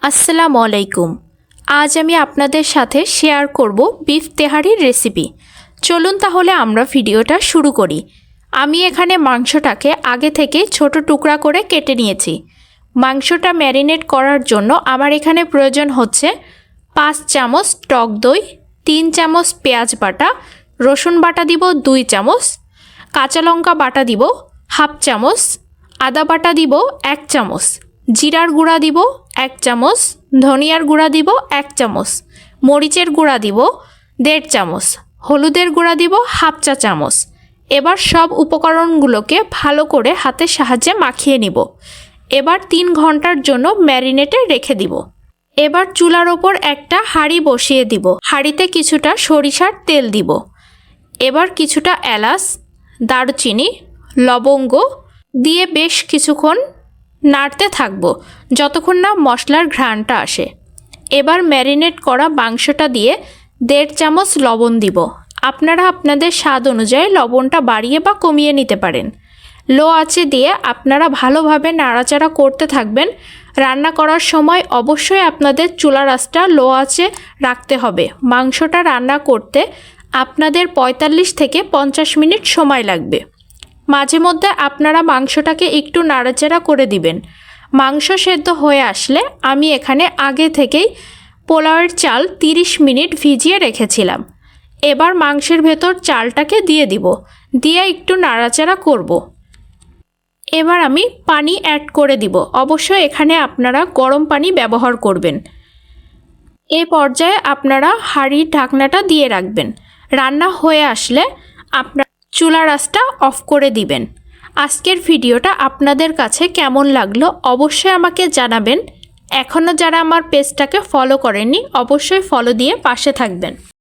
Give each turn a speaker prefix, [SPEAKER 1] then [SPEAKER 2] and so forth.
[SPEAKER 1] আসসালামু আলাইকুম। আজ আমি আপনাদের সাথে শেয়ার করব বিফ তেহারির রেসিপি। চলুন তাহলে আমরা ভিডিওটা শুরু করি। আমি এখানে মাংসটাকে আগে থেকে ছোট টুকরা করে কেটে নিয়েছি। মাংসটা ম্যারিনেট করার জন্য আমার এখানে প্রয়োজন হচ্ছে 5 চামচ টক দই, 3 চামচ পেঁয়াজ বাটা, রসুন বাটা দিব 2 চামচ, কাঁচা লঙ্কা বাটা দিব হাফ চামচ, আদা বাটা দিব 1 চামচ, জিরার গুঁড়া দিব 1 চামচ, ধনিয়ার গুঁড়া দিব 1 চামচ, মরিচের গুঁড়া দিব 1.5 চামচ, হলুদের গুঁড়া দিব হাফ চা চামচ। এবার সব উপকরণগুলোকে ভালো করে হাতের সাহায্যে মাখিয়ে নিব। এবার 3 ঘন্টার জন্য ম্যারিনেটে রেখে দিব। এবার চুলার ওপর একটা হাঁড়ি বসিয়ে দিব। হাঁড়িতে কিছুটা সরিষার তেল দিব। এবার কিছুটা এলাচ, দারুচিনি, লবঙ্গ দিয়ে বেশ কিছুক্ষণ নাড়তে থাকব যতক্ষণ না মশলার ঘ্রাণটা আসে। এবার ম্যারিনেট করা মাংসটা দিয়ে 1.5 চামচ লবণ দিব। আপনারা আপনাদের স্বাদ অনুযায়ী লবণটা বাড়িয়ে বা কমিয়ে নিতে পারেন। লো আঁচে দিয়ে আপনারা ভালোভাবে নাড়াচাড়া করতে থাকবেন। রান্না করার সময় অবশ্যই আপনাদের চুলার আঁচটা লো আঁচে রাখতে হবে। মাংসটা রান্না করতে আপনাদের 45 থেকে 50 মিনিট সময় লাগবে। মাঝে মধ্যে আপনারা মাংসটাকে একটু নাড়াচাড়া করে দিবেন। মাংস সেদ্ধ হয়ে আসলে আমি এখানে আগে থেকেই পোলাওয়ের চাল 30 মিনিট ভিজিয়ে রেখেছিলাম। এবার মাংসের ভেতর চালটাকে দিয়ে দিব, দিয়ে একটু নাড়াচাড়া করব। এবার আমি পানি অ্যাড করে দিব। অবশ্যই এখানে আপনারা গরম পানি ব্যবহার করবেন। এই পর্যায়ে আপনারা হাঁড়ির ঢাকনাটা দিয়ে রাখবেন। রান্না হয়ে আসলে আপনারা চুলার আঁচটা অফ করে দিবেন। আজকের ভিডিওটা আপনাদের কাছে কেমন লাগলো অবশ্যই আমাকে জানাবেন। এখনও যারা আমার পেজটাকে ফলো করেননি অবশ্যই ফলো দিয়ে পাশে থাকবেন।